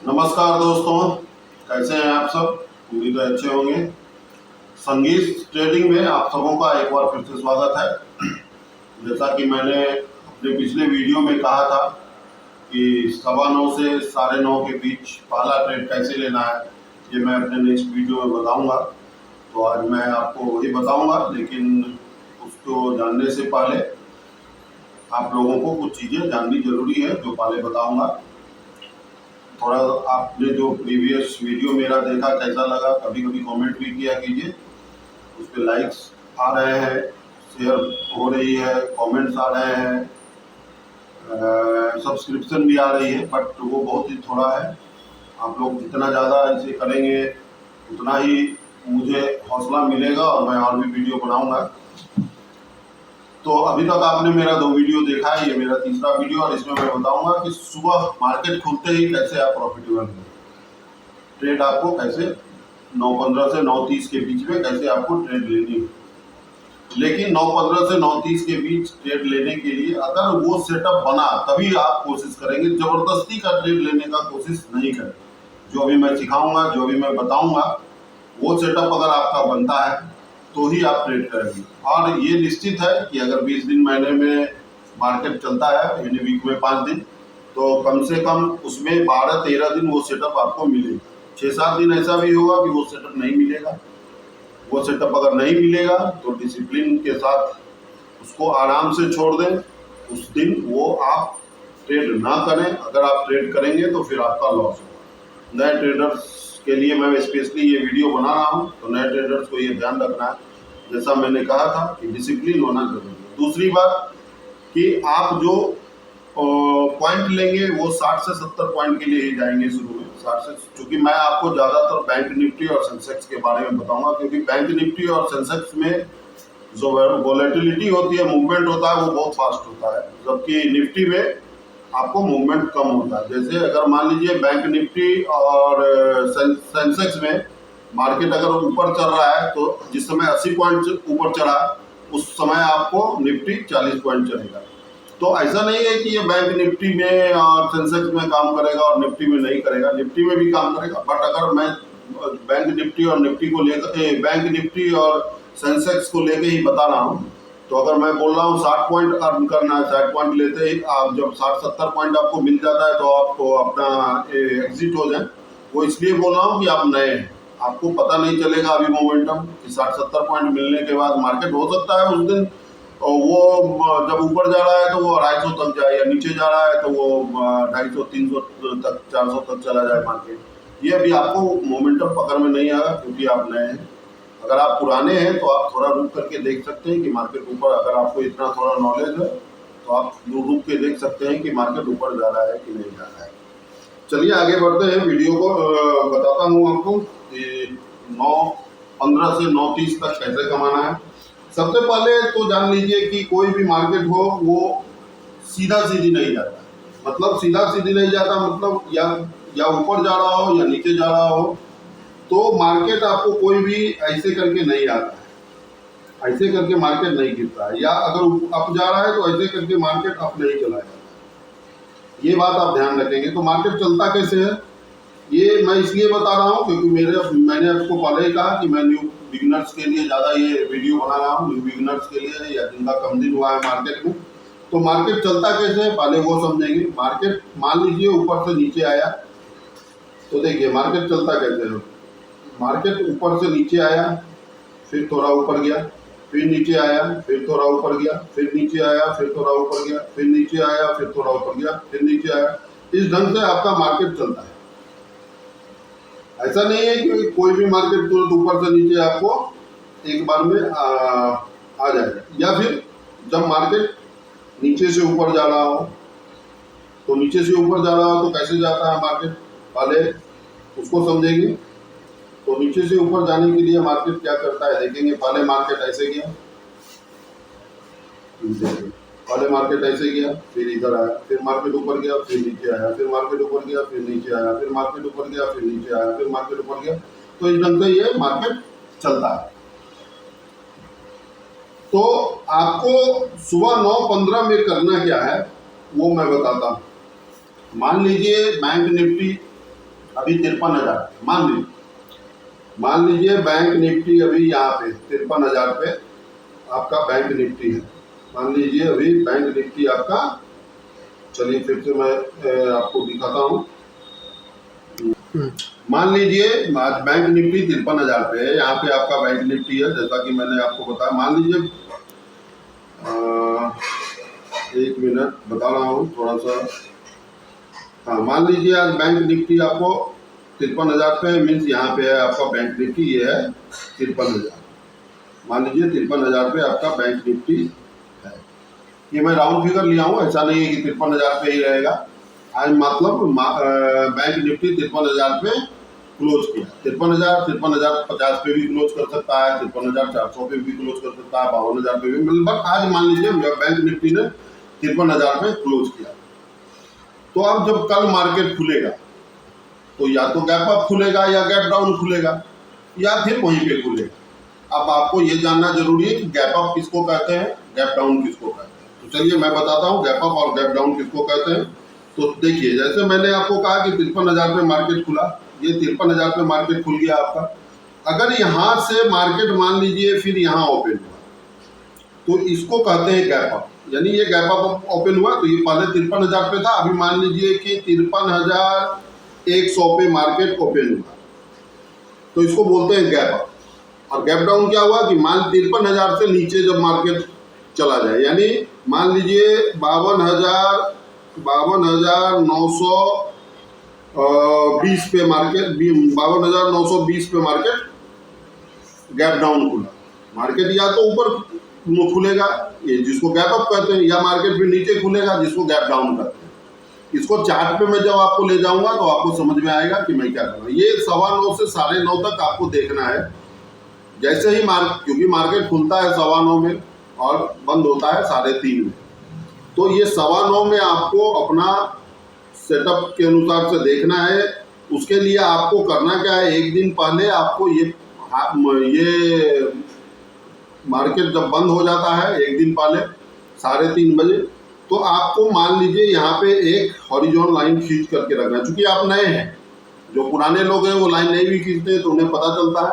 नमस्कार दोस्तों, कैसे हैं आप सब। उम्मीद है अच्छे होंगे। संगीत ट्रेडिंग में आप सबों का एक बार फिर से स्वागत है। जैसा कि मैंने अपने पिछले वीडियो में कहा था कि 9:15 से 9:30 के बीच पहला ट्रेड कैसे लेना है, ये मैं अपने नेक्स्ट वीडियो में बताऊंगा। तो आज मैं आपको वही बताऊंगा, लेकिन उसको जानने से पहले आप लोगों को कुछ चीज़ें जाननी जरूरी है जो पहले बताऊंगा। थोड़ा आपने जो प्रीवियस वीडियो मेरा देखा कैसा लगा, कभी कभी कमेंट भी किया कीजिए। उस पर लाइक्स आ रहे हैं, शेयर हो रही है, कमेंट्स आ रहे हैं, सब्सक्रिप्शन भी आ रही है, बट वो बहुत ही थोड़ा है। आप लोग जितना ज़्यादा इसे करेंगे उतना ही मुझे हौसला मिलेगा और मैं और भी वीडियो बनाऊंगा। तो अभी तक आपने मेरा 2 वीडियो देखा है, ये मेरा तीसरा वीडियो, और इसमें मैं बताऊंगा कि सुबह मार्केट खुलते ही कैसे आप प्रॉफिटेबल हैं। ट्रेड आपको कैसे 9:15 से 9:30 के बीच में कैसे आपको ट्रेड लेनी है। लेकिन 9:15 से 9:30 के बीच ट्रेड लेने के लिए अगर वो सेटअप बना तभी आप कोशिश करेंगे, जबरदस्ती का ट्रेड लेने का कोशिश नहीं करें। जो अभी मैं सिखाऊंगा, जो अभी मैं बताऊंगा, वो सेटअप अगर आपका बनता है तो ही आप ट्रेड करेंगे। और ये निश्चित है कि अगर 20 दिन महीने में मार्केट चलता है, यानी वीक में 5 दिन, तो कम से कम उसमें 12-13 दिन वो सेटअप आपको मिलेगा। 6-7 दिन ऐसा भी होगा कि वो सेटअप नहीं मिलेगा। वो सेटअप अगर नहीं मिलेगा तो डिसिप्लिन के साथ उसको आराम से छोड़ दें। उस दिन वो आप ट्रेड ना करें। अगर आप ट्रेड करेंगे तो फिर आपका लॉस होगा। नए ट्रेडर्स के लिए मैं स्पेशली ये वीडियो बना रहा हूँ, तो नए ट्रेडर्स को ये ध्यान रखना है, जैसा मैंने कहा था कि डिसिप्लिन होना जरूरी है। दूसरी बात कि आप जो पॉइंट लेंगे वो 60 से 70 पॉइंट के लिए ही जाएंगे शुरू में। 60 से, क्योंकि मैं आपको ज़्यादातर बैंक निफ्टी और सेंसेक्स के बारे में बताऊंगा, क्योंकि बैंक निफ्टी और सेंसेक्स में जो वॉलेटिलिटी होती है, मूवमेंट होता है, वो बहुत फास्ट होता है, जबकि निफ्टी में आपको मूवमेंट कम होता है। जैसे अगर मान लीजिए बैंक निफ्टी और सेंसेक्स में मार्केट अगर ऊपर चल रहा है तो जिस समय 80 पॉइंट ऊपर चढ़ा उस समय आपको निफ्टी 40 पॉइंट चलेगा। तो ऐसा नहीं है कि ये बैंक निफ्टी में और सेंसेक्स में काम करेगा और निफ्टी में नहीं करेगा, निफ्टी में भी काम करेगा। बट अगर मैं बैंक निफ्टी और निफ्टी को लेकर, बैंक निफ्टी और सेंसेक्स को लेकर ही बता रहा हूँ, तो अगर मैं बोल रहा हूँ 60 पॉइंट अर्न करना है, 60 पॉइंट लेते ही आप जब 60-70 पॉइंट आपको मिल जाता है तो आपको अपना एग्जिट हो जाए। वो इसलिए बोल रहा हूँ कि आप नए हैं, आपको पता नहीं चलेगा अभी मोमेंटम कि 60-70 पॉइंट मिलने के बाद मार्केट हो सकता है उस दिन और वो जब ऊपर जा रहा है तो वो 250 तक जाए, या नीचे जा रहा है तो वो 250-300 तक, 400 तक चला जाए मार्केट। ये अभी आपको मोमेंटम पकड़ में नहीं आएगा क्योंकि आप नए हैं। अगर आप पुराने हैं तो आप थोड़ा रुक करके देख सकते हैं कि मार्केट ऊपर, अगर आपको इतना थोड़ा नॉलेज है तो आप रुक के देख सकते हैं कि मार्केट ऊपर जा रहा है कि नहीं जा रहा है। चलिए आगे बढ़ते हैं, वीडियो को बताता हूँ आपको कि 9:15 से 9:30 तक कैसे कमाना है। सबसे पहले तो जान लीजिए कि कोई भी मार्केट हो वो सीधा सीधी नहीं जाता। मतलब सीधा सीधी नहीं जाता, मतलब या ऊपर जा रहा हो या नीचे जा रहा हो, तो मार्केट आपको कोई भी ऐसे करके नहीं आता है। ऐसे करके मार्केट नहीं गिरता है, या अगर अप जा रहा है तो ऐसे करके मार्केट अप नहीं चला जाता। ये बात आप ध्यान रखेंगे। तो मार्केट चलता कैसे है ये मैं इसलिए बता रहा हूँ क्योंकि मैंने आपको पहले ही कहा कि मैं न्यू बिगिनर्स के लिए ज़्यादा ये वीडियो बना रहा हूँ, न्यू बिगिनर्स के लिए या जिनका कम दिन हुआ है मार्केट में। तो मार्केट चलता कैसे है पहले वो समझेंगे। मार्केट मान लीजिए ऊपर से नीचे आया, तो देखिए मार्केट चलता कैसे है। मार्केट ऊपर से नीचे आया, फिर थोड़ा ऊपर गया, फिर नीचे आया, फिर थोड़ा ऊपर गया, फिर नीचे आया, फिर थोड़ा ऊपर गया, फिर नीचे आया, फिर थोड़ा ऊपर गया, फिर नीचे आया। इस ढंग से आपका मार्केट चलता है। ऐसा नहीं है कि कोई भी मार्केट तुरंत ऊपर से नीचे आपको एक बार में आ जाएगा। या फिर जब मार्केट नीचे से ऊपर जा रहा हो, तो नीचे से ऊपर जा रहा हो तो कैसे जाता है मार्केट, पहले उसको समझेंगे। तो नीचे से ऊपर जाने के लिए मार्केट क्या करता है देखेंगे। पहले मार्केट ऐसे गया, पहले मार्केट ऐसे गया, फिर इधर आया, फिर मार्केट ऊपर गया, फिर नीचे आया, फिर मार्केट ऊपर गया, फिर नीचे आया, फिर मार्केट ऊपर गया, फिर नीचे आया, फिर मार्केट ऊपर गया। तो इस ढंग से ये मार्केट चलता है। तो आपको सुबह 9:15 में करना क्या है वो मैं बताता हूँ। मान लीजिए बैंक निफ्टी अभी 53,000 मान लीजिए बैंक निफ्टी अभी यहाँ पे 53,000 पे आपका बैंक निफ्टी है। मान लीजिए अभी बैंक निफ्टी आपका, चलिए फिर से मैं आपको दिखाता हूँ। मान लीजिए बैंक निफ्टी 53,000 पे है, यहाँ पे आपका बैंक निफ्टी है जैसा कि मैंने आपको बताया। मान लीजिए 1 मिनट बता रहा हूँ थोड़ा सा। हाँ, मान लीजिए आज बैंक निफ्टी आपको 53,000 पे, मीन्स यहाँ पे है आपका बैंक निफ्टी, ये है 53,000। मान लीजिए 53,000 पे आपका बैंक निफ्टी है। ये मैं राउंड फिगर लिया हूँ, ऐसा नहीं है कि 53,000 पे ही रहेगा। आज मतलब बैंक निफ्टी 53,000 पे क्लोज किया। 53,050 पे भी क्लोज कर सकता है, 53,400 पे भी क्लोज कर सकता है, 52,000 पे भी। मतलब आज मान लीजिए बैंक निफ्टी ने 53,000 पे क्लोज किया। तो अब जब कल मार्केट खुलेगा तो या तो गैप अप खुलेगा या गैप डाउन खुलेगा या फिर वहीं पे खुलेगा। अब आपको ये जानना जरूरी है कि गैप अप किसको कहते हैं, गैप डाउन किसको कहते हैं। तो चलिए मैं बताता हूँ गैप अप और गैप डाउन किसको कहते हैं। तो देखिए, जैसे मैंने आपको कहा कि 53,000 पे मार्केट खुला, ये 53,000 पे मार्केट खुल गया आपका। अगर यहाँ से मार्केट मान लीजिए फिर यहाँ ओपन हुआ तो इसको कहते हैं गैप अप, यानी ये गैप अप ओपन हुआ। तो ये पहले 53,000 पे था, अभी मान लीजिए कि 53,100 पे मार्केट ओपन हुआ, तो इसको बोलते हैं गैप अप। और गैप डाउन क्या हुआ कि मान 53,000 से नीचे जब मार्केट चला जाए, यानी मान लीजिए 52,920 पे मार्केट, 52,920 पे मार्केट गैप डाउन खुला। मार्केट या तो ऊपर खुलेगा, ये जिसको गैप अप कहते हैं, या मार्केट फिर नीचे खुलेगा जिसको गैप डाउन कहते हैं। इसको चार्ट पे मैं जब आपको ले जाऊंगा तो आपको समझ में आएगा कि मैं क्या कर रहा हूँ। ये 9:15 से 9:30 तक आपको देखना है। जैसे ही क्योंकि मार्केट खुलता है 9:15 में और बंद होता है 3:30 में, तो ये 9:15 में आपको अपना सेटअप के अनुसार से देखना है। उसके लिए आपको करना क्या है, एक दिन पहले आपको ये मार्केट जब बंद हो जाता है एक दिन पहले 3:30 बजे, तो आपको मान लीजिए यहाँ पे एक हॉरिजॉन्टल लाइन खींच करके रखना है। चूंकि आप नए हैं, जो पुराने लोग हैं वो लाइन नहीं भी खींचते हैं तो उन्हें पता चलता है।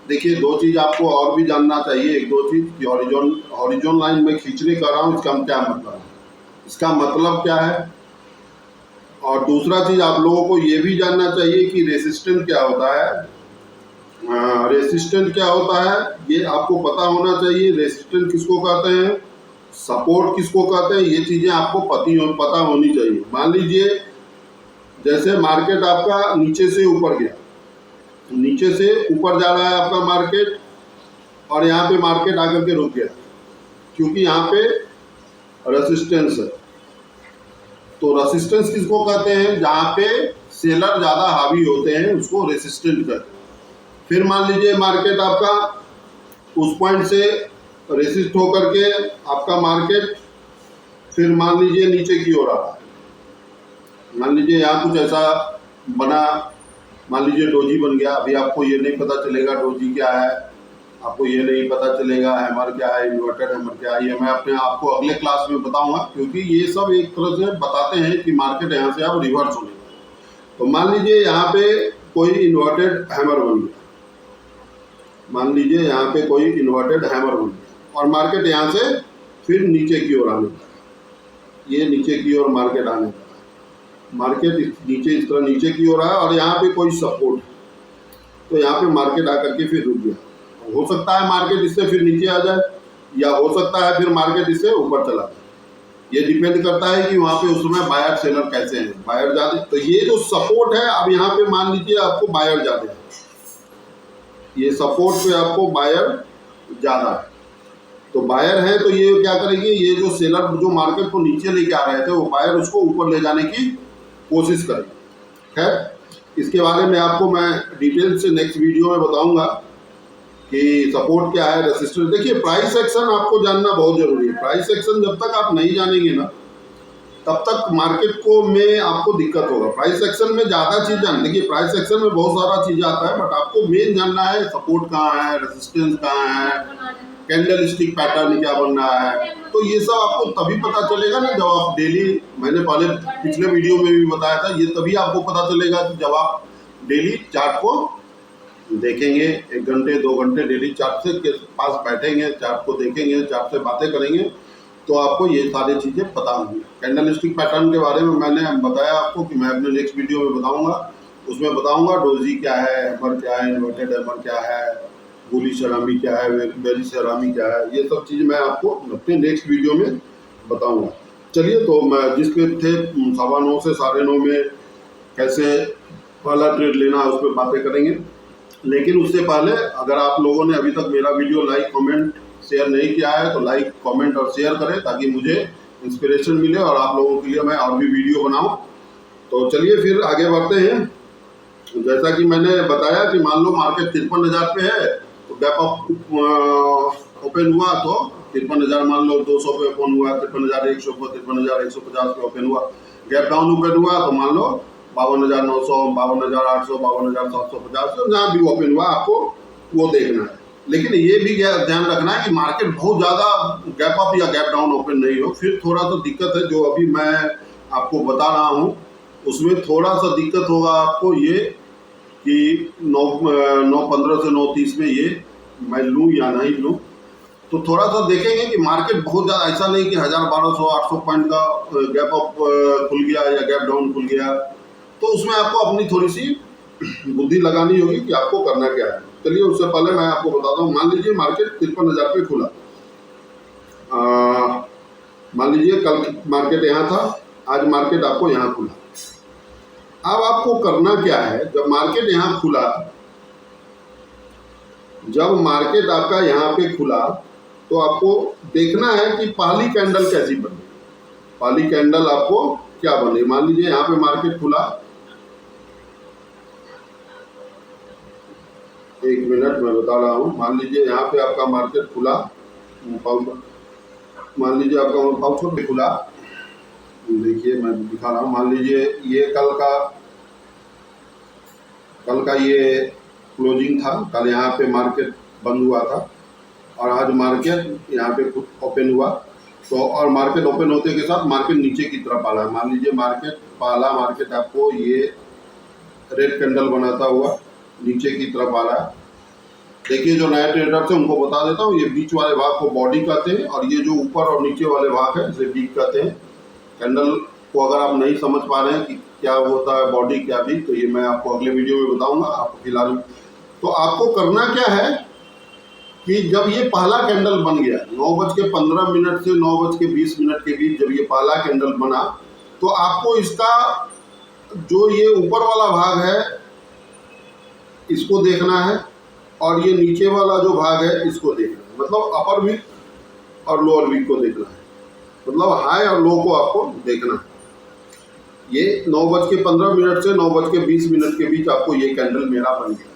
देखिए, 2 चीज़ आपको और भी जानना चाहिए, 1-2 चीज़ कि हॉरिजॉन्टल लाइन में खींचने कर रहा हूँ, इसका क्या मतलब है, इसका मतलब क्या है। और दूसरा चीज़ आप लोगों को ये भी जानना चाहिए कि रेसिस्टेंट क्या होता है। रेसिस्टेंट क्या होता है ये आपको पता होना चाहिए। रेसिस्टेंट किसको कहते हैं, सपोर्ट किसको कहते हैं, ये चीज़ें आपको पता होनी चाहिए। मान लीजिए जैसे मार्केट आपका नीचे से ऊपर गया, नीचे से ऊपर जा रहा है आपका मार्केट, और यहाँ पे मार्केट आकर के रुक गया क्योंकि यहाँ पे रेसिस्टेंस है। तो रेसिस्टेंस किसको कहते हैं, जहाँ पे सेलर ज़्यादा हावी होते हैं उसको रेसिस्टेंट कहते हैं। फिर मान लीजिए मार्केट आपका उस पॉइंट से रेसिस्ट होकर के आपका मार्केट फिर मान लीजिए नीचे की ओर आ रहा है। मान लीजिए यहाँ कुछ ऐसा बना, मान लीजिए डोजी बन गया। अभी आपको ये नहीं पता चलेगा डोजी क्या है, आपको ये नहीं पता चलेगा हैमर क्या है, इन्वर्टेड हैमर क्या है। ये मैं अपने आपको अगले क्लास में बताऊंगा, क्योंकि ये सब एक तरह से बताते हैं कि मार्केट यहाँ से अब रिवर्स होने का। तो मान लीजिए यहाँ पे कोई इन्वर्टेड हैमर बन गया, मान लीजिए यहाँ पे कोई इन्वर्टेड हैमर बन गया और मार्केट यहाँ से फिर नीचे की ओर आने लगा। ये नीचे की ओर मार्केट आने लगा, मार्केट नीचे इस तरह नीचे की ओर आया और यहाँ पे कोई सपोर्ट, तो यहाँ पे मार्केट आकर के फिर रुक गया। हो सकता है मार्केट इससे फिर नीचे आ जाए, या हो सकता है फिर मार्केट इससे ऊपर चला जाए। ये डिपेंड करता है कि वहाँ पे उस समय बायर सेलर कैसे हैं। बायर ज़्यादा, तो ये जो सपोर्ट है, अब यहाँ पे मान लीजिए आपको बायर ज़्यादा है, ये सपोर्ट पे आपको बायर ज़्यादा है। तो बायर है तो ये क्या करेंगे, ये जो सेलर जो मार्केट को नीचे लेके आ रहे थे वो बायर उसको ऊपर ले जाने की कोशिश करेंगे। खैर, इसके बारे में आपको मैं डिटेल से नेक्स्ट वीडियो में बताऊंगा कि सपोर्ट क्या है, रेसिस्टेंस। देखिए, प्राइस एक्शन आपको जानना बहुत जरूरी है। प्राइस एक्शन जब तक आप नहीं जानेंगे ना, तब तक मार्केट को में आपको दिक्कत होगा। प्राइस एक्शन में ज़्यादा चीज़ जानना, देखिए प्राइस एक्शन में बहुत सारा चीज़ आता है, बट आपको मेन जानना है सपोर्ट कहाँ है, रेसिस्टेंस कहाँ है, कैंडल स्टिक पैटर्न क्या बन रहा है, तो ये सब आपको तभी पता चलेगा ना जब आप डेली, मैंने पहले पिछले वीडियो में भी बताया था, ये तभी आपको पता चलेगा कि जब आप डेली चार्ट को देखेंगे, 1 घंटे 2 घंटे डेली चार्ट से के पास बैठेंगे, चार्ट को देखेंगे, चार्ट से बातें करेंगे, तो आपको ये सारी चीज़ें पता होंगी। कैंडल स्टिक पैटर्न के बारे में मैंने बताया आपको कि मैं अपने नेक्स्ट वीडियो में बताऊंगा, उसमें बताऊंगा डोजी क्या है, हैमर क्या है, इन्वर्टेड हैमर क्या है, बुलिश सेरामी क्या है, बेरिश सेरामी क्या है, ये सब चीज़ मैं आपको अपने नेक्स्ट वीडियो में बताऊंगा। चलिए, तो मैं जिस पे थे 9:15 से 9:30 में कैसे पहला ट्रेड लेना है उस पर बातें करेंगे। लेकिन उससे पहले अगर आप लोगों ने अभी तक मेरा वीडियो लाइक कमेंट शेयर नहीं किया है तो लाइक कमेंट और शेयर करें, ताकि मुझे इंस्पिरेशन मिले और आप लोगों के लिए मैं और भी वीडियो बनाऊं। तो चलिए फिर आगे बढ़ते हैं। जैसा कि मैंने बताया कि मान लो मार्केट 53,000 पे है, तो गैप अप ओपन हुआ तो 53,000 मान लो 200 पे ओपन हुआ, 53,100 पे, 53,150 पे ओपन हुआ। गैप डाउन ओपन हुआ तो मान लो 52,900, 52,800, 52,750, जहाँ भी ओपन हुआ आपको वो देखना है। लेकिन ये भी ध्यान रखना है कि मार्केट बहुत ज़्यादा गैप अप या गैप डाउन ओपन नहीं हो, फिर थोड़ा सा दिक्कत है। जो अभी मैं आपको बता रहा हूँ उसमें थोड़ा सा दिक्कत होगा आपको, ये कि 9:15 से 9:30 में ये मैं लूँ या नहीं लूँ। तो थोड़ा सा देखेंगे कि मार्केट बहुत ज़्यादा ऐसा नहीं कि 1,000-1,200-800 पॉइंट का गैप अप खुल गया या गैप डाउन खुल गया, तो उसमें आपको अपनी थोड़ी सी बुद्धि लगानी होगी कि आपको करना क्या है। चलिए, उससे पहले मैं आपको बताता हूँ। मान लीजिए मार्केट 53,000 पे खुला, मान लीजिए कल मार्केट यहाँ था, आज मार्केट आपको यहाँ खुला। अब आपको करना क्या है, जब मार्केट यहाँ खुला, जब मार्केट आपका यहाँ पे खुला तो आपको देखना है कि पहली कैंडल कैसी बनी, पहली कैंडल आपको क्या बनी। मान लीजिए यहाँ पे मार्केट खुला, 1 मिनट मैं बता रहा हूँ। मान लीजिए यहाँ पे आपका मार्केट खुला, मान लीजिए आपका पाउचर पे खुला, देखिए मैं दिखा रहा हूँ। मान लीजिए ये कल का ये क्लोजिंग था, कल यहाँ पे मार्केट बंद हुआ था और आज मार्केट यहाँ पे ओपन हुआ। तो और मार्केट ओपन होते के साथ मार्केट नीचे की तरफ आ रहा है। मान लीजिए पहला मार्केट आपको ये रेड कैंडल बनाता हुआ नीचे की तरफ आ रहा है। देखिए, जो नए ट्रेडर थे उनको बता देता हूँ, ये बीच वाले भाग को बॉडी कहते हैं और ये जो ऊपर और नीचे वाले भाग है इसे बीक कहते हैं। कैंडल को अगर आप नहीं समझ पा रहे हैं कि क्या होता है बॉडी क्या बीक, तो ये मैं आपको अगले वीडियो में बताऊंगा। आपको फिलहाल तो आपको करना क्या है कि जब ये पहला कैंडल बन गया 9:15 से 9:20 के बीच, जब ये पहला कैंडल बना, तो आपको इसका जो ये ऊपर वाला भाग है इसको देखना है और ये नीचे वाला जो भाग है इसको देखना है। मतलब अपर वीक और लोअर वीक को देखना है, मतलब हाई और लो को आपको देखना है। ये 9:15 से 9:20 के बीच आपको ये कैंडल मेरा बन गया।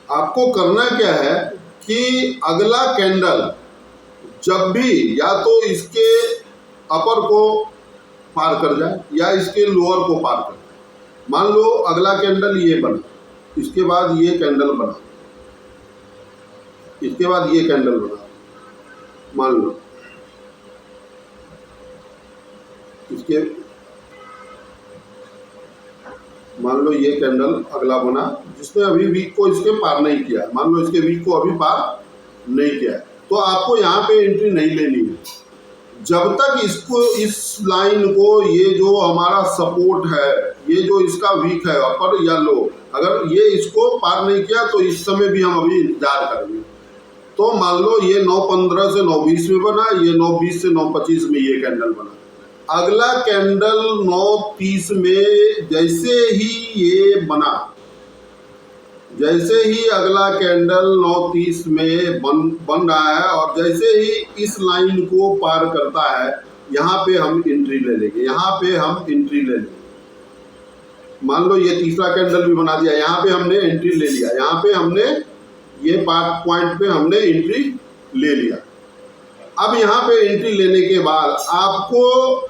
आपको करना क्या है कि अगला कैंडल जब भी या तो इसके अपर को पार कर जाए या इसके लोअर को पार कर जाए। मान लो अगला कैंडल ये बना, इसके बाद ये कैंडल बना, इसके बाद ये कैंडल बना, मान लो मान लो ये कैंडल अगला बना जिसने अभी वीक को इसके पार नहीं किया, मान लो इसके वीक को अभी पार नहीं किया है, तो आपको यहाँ पे एंट्री नहीं लेनी है जब तक इसको, इस लाइन को, ये जो हमारा सपोर्ट है, ये जो इसका वीक है अपर या लो, अगर ये इसको पार नहीं किया तो इस समय भी हम अभी इंतजार करेंगे। तो मान लो ये 9:15 से 9:20 में बना, ये 9:20 से 9:25 में ये कैंडल बना। अगला कैंडल 9:30 में जैसे ही ये बना, जैसे ही अगला कैंडल 9:30 में बन रहा है और जैसे ही इस लाइन को पार करता है, यहाँ पे हम एंट्री ले लेंगे, यहाँ पे हम एंट्री ले लेंगे। मान लो ये तीसरा कैंडल भी बना दिया, यहाँ पे हमने एंट्री ले लिया, यहाँ पे हमने ये पॉइंट पे हमने एंट्री ले लिया। अब यहाँ पे एंट्री लेने के बाद आपको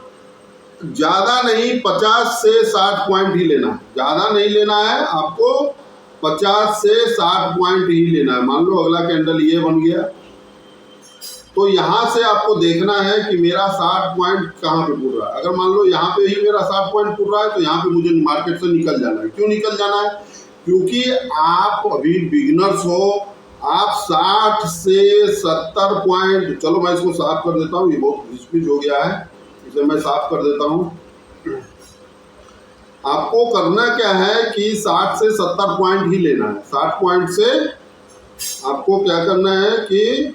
ज़्यादा नहीं 50 से 60 पॉइंट ही लेना है, ज़्यादा नहीं लेना है, आपको 50 से 60 पॉइंट ही लेना है। मान लो अगला कैंडल ये बन गया, तो यहाँ से आपको देखना है कि मेरा 60 पॉइंट कहाँ पे पुर रहा है। अगर मान लो यहाँ पे ही मेरा 60 पॉइंट पुर रहा है तो यहाँ पे मुझे मार्केट से निकल जाना है। क्यों निकल जाना है? क्योंकि आप अभी बिगिनर्स हो, आप 60 से 70 पॉइंट, चलो मैं इसको साफ कर देता हूँ, ये बहुत घिसपिच हो गया है, इसे मैं साफ कर देता हूँ। आपको करना क्या है कि 60 से 70 पॉइंट ही लेना है। 60 पॉइंट से आपको क्या करना है कि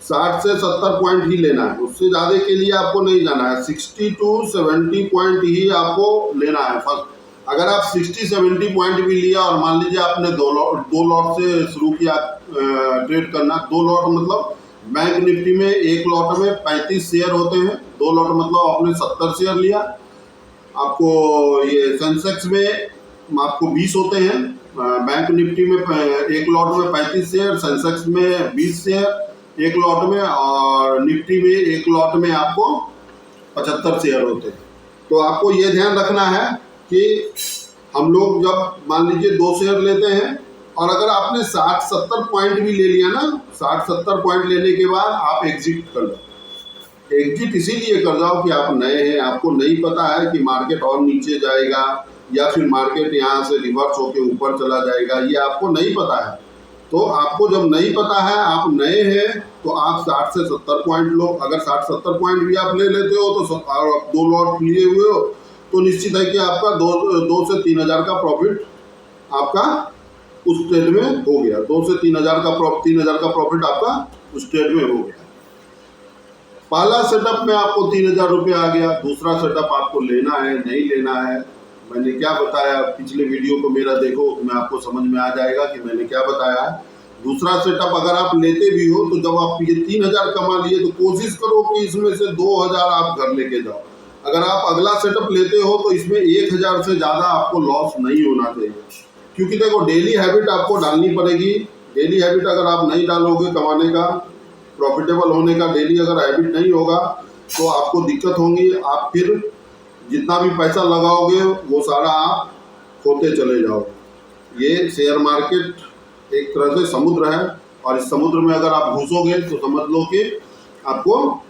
60 से 70 पॉइंट ही लेना है, उससे ज़्यादा के लिए आपको नहीं जाना है। 60 टू 70 पॉइंट ही आपको लेना है फर्स्ट। अगर आप 60-70 पॉइंट भी लिया और मान लीजिए आपने दो लॉट से शुरू किया ट्रेड करना। 2 लॉट मतलब बैंक निफ्टी में एक लॉट में 35 शेयर होते हैं, 2 लॉट मतलब आपने 70 शेयर लिया। आपको ये सेंसेक्स में आपको 20 होते हैं, बैंक निफ्टी में एक लॉट में 35 शेयर, सेंसेक्स में 20 शेयर एक लॉट में, और निफ्टी में एक लॉट में आपको 75 शेयर होते हैं। तो आपको ये ध्यान रखना है कि हम लोग जब मान लीजिए 2 शेयर लेते हैं और अगर आपने 60-70 पॉइंट भी ले लिया ना, 60-70 पॉइंट लेने के बाद आप एग्जिट कर लो। एग्जिट इसीलिए कर जाओ कि आप नए हैं, आपको नहीं पता है कि मार्केट और नीचे जाएगा या फिर मार्केट यहाँ से रिवर्स होके ऊपर चला जाएगा, ये आपको नहीं पता है। तो आपको जब नहीं पता है, आप नए हैं, तो आप 60 से 70 पॉइंट लो। अगर 60-70 पॉइंट भी आप ले लेते हो तो 2 लॉट लिए हुए हो तो निश्चित है कि आपका 2 से 3 हज़ार का प्रॉफिट आपका उस ट्रेड में हो गया। 2 से 3 हज़ार का 3 हज़ार का प्रॉफिट आपका उस ट्रेड में हो गया। पहला सेटअप में आपको 3,000 रुपये आ गया। दूसरा सेटअप आपको लेना है नहीं लेना है, मैंने क्या बताया, पिछले वीडियो को मेरा देखो, मैं आपको समझ में आ जाएगा कि मैंने क्या बताया है। दूसरा सेटअप अगर आप लेते भी हो तो जब आप ये 3,000 कमा लिए तो कोशिश करो कि इसमें से 2,000 आप घर लेके जाओ। अगर आप अगला सेटअप लेते हो तो इसमें 1,000 से ज़्यादा आपको लॉस नहीं होना चाहिए, क्योंकि देखो डेली हैबिट आपको डालनी पड़ेगी। डेली हैबिट अगर आप नहीं डालोगे कमाने का, प्रॉफिटेबल होने का, डेली अगर हैबिट नहीं होगा तो आपको दिक्कत होगी। आप फिर जितना भी पैसा लगाओगे वो सारा आप खोते चले जाओगे। ये शेयर मार्केट एक तरह से समुद्र है, और इस समुद्र में अगर आप घुसोगे तो समझ लो कि आपको,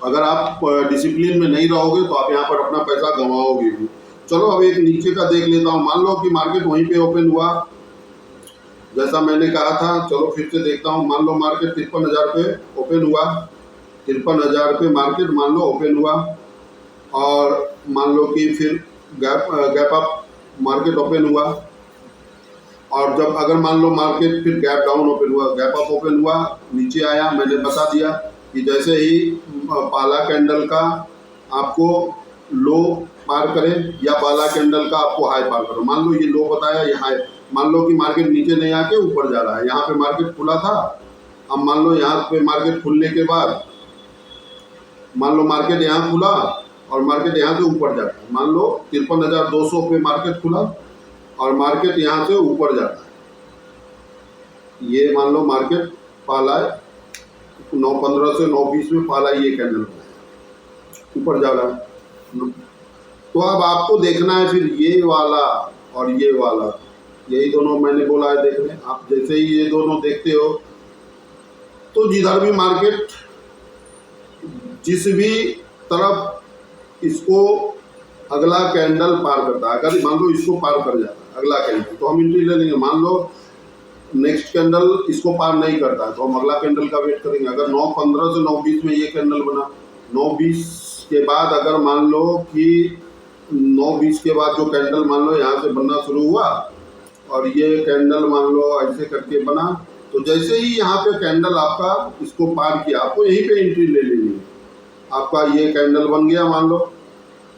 अगर आप डिसिप्लिन में नहीं रहोगे तो आप यहाँ पर अपना पैसा गंवाओगे भी। चलो अब एक नीचे का देख लेता हूँ। मान लो कि मार्केट वहीं पे ओपन हुआ जैसा मैंने कहा था, चलो फिर से देखता हूँ। मान लो मार्केट 53,000 पे ओपन हुआ, 53,000 पे मार्केट मान लो ओपन हुआ, और मान लो कि फिर गैप अप मार्केट ओपन हुआ, और जब अगर मान लो मार्केट फिर गैप डाउन ओपन हुआ, गैप अप ओपन हुआ, नीचे आया। मैंने बता दिया कि जैसे ही पाला कैंडल का आपको लो पार करे या पाला कैंडल का आपको हाई पार करो, मान लो ये लो बताया, ये हाई, मान लो कि मार्केट नीचे नहीं आके ऊपर जा रहा है। यहाँ पे मार्केट खुला था, अब मान लो यहाँ पे मार्केट खुलने के बाद मान लो मार्केट यहाँ खुला और मार्केट यहाँ से ऊपर जा रहा है। मान लो 53,200 पे मार्केट खुला और मार्केट यहाँ से ऊपर जा रहा है। ये मान लो मार्केट पाला 9.15 से 9.20 में पाला ये कैंडल ऊपर जा रहा है। तो अब आपको देखना है फिर ये वाला और ये वाला, यही दोनों मैंने बोला है देखने। आप जैसे ही ये दोनों देखते हो तो जिधर भी मार्केट जिस भी तरफ इसको अगला कैंडल पार करता है, अगर मान लो इसको पार कर जाता है अगला कैंडल तो हम एंट्री ले लेंगे। मान लो नेक्स्ट कैंडल इसको पार नहीं करता है तो हम अगला कैंडल का वेट करेंगे। अगर 9.15 से 9.20 में ये कैंडल बना, 9.20 के बाद अगर मान लो कि 9.20 के बाद जो कैंडल मान लो यहाँ से बनना शुरू हुआ और ये कैंडल मान लो ऐसे करके बना, तो जैसे ही यहाँ पे कैंडल आपका इसको पार किया, आपको यहीं पे एंट्री ले लेनी है। आपका ये कैंडल बन गया, मान लो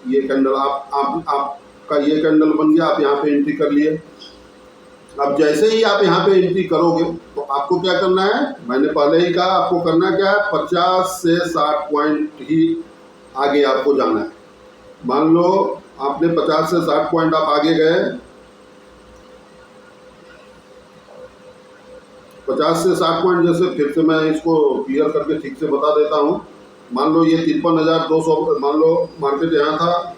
ये कैंडल आपका ये कैंडल बन गया, आप यहाँ पे एंट्री कर लिए। अब जैसे ही आप यहाँ पे एंट्री करोगे तो आपको क्या करना है, मैंने पहले ही कहा आपको करना क्या है, 50 से 60 पॉइंट ही आगे आपको जाना है। मान लो आपने 50 से 60 पॉइंट आप आगे गए, 50 से 60 पॉइंट, जैसे फिर से मैं इसको क्लियर करके ठीक से बता देता हूँ। मान लो ये 53,200 मान लो मार्केट यहाँ था,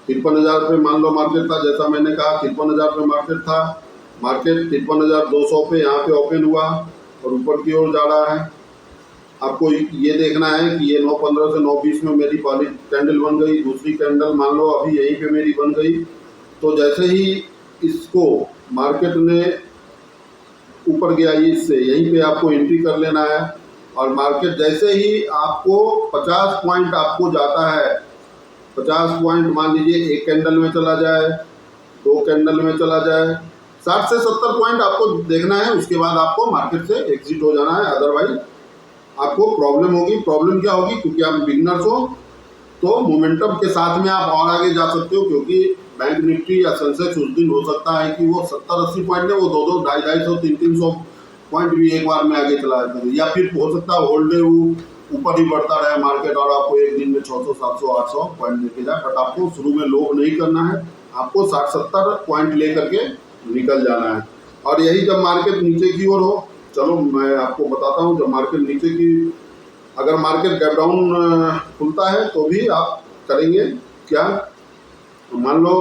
53,000 पे मान लो मार्केट था, जैसा मैंने कहा 53,000 पे मार्केट था। मार्केट 53,200 पे यहाँ पे ओपन हुआ और ऊपर की ओर जा रहा है। आपको ये देखना है कि ये 9:15 से 9:20 में मेरी पहली कैंडल बन गई, दूसरी कैंडल मान लो अभी यहीं पे मेरी बन गई। तो जैसे ही इसको मार्केट ने ऊपर गया इससे, यहीं पे आपको एंट्री कर लेना है। और मार्केट जैसे ही आपको 50 पॉइंट आपको जाता है, 50 पॉइंट मान लीजिए एक कैंडल में चला जाए, दो कैंडल में चला जाए, 60 से 70 पॉइंट आपको देखना है। उसके बाद आपको मार्केट से एग्जिट हो जाना है, अदरवाइज आपको प्रॉब्लम होगी। प्रॉब्लम क्या होगी, क्योंकि आप बिगनर्स हो तो मोमेंटम के साथ में आप और आगे जा सकते हो, क्योंकि बैंक निफ्टी या सेंसेक्स उस दिन हो सकता है कि वो 70-80 पॉइंट है, वो 2-2, 250, 300 पॉइंट भी एक बार में आगे चला जाता है। या फिर हो सकता है होल्ड डे ऊपर ही बढ़ता रहे मार्केट और आपको एक दिन में 600, 700, 800 पॉइंट लेके जाए। बट आपको शुरू में लोभ नहीं करना है, आपको 60-70 पॉइंट ले करके निकल जाना है। और यही जब मार्केट नीचे की ओर हो, चलो मैं आपको बताता हूँ, जब मार्केट नीचे की, अगर मार्केट गैप डाउन खुलता है तो भी आप करेंगे क्या, मान लो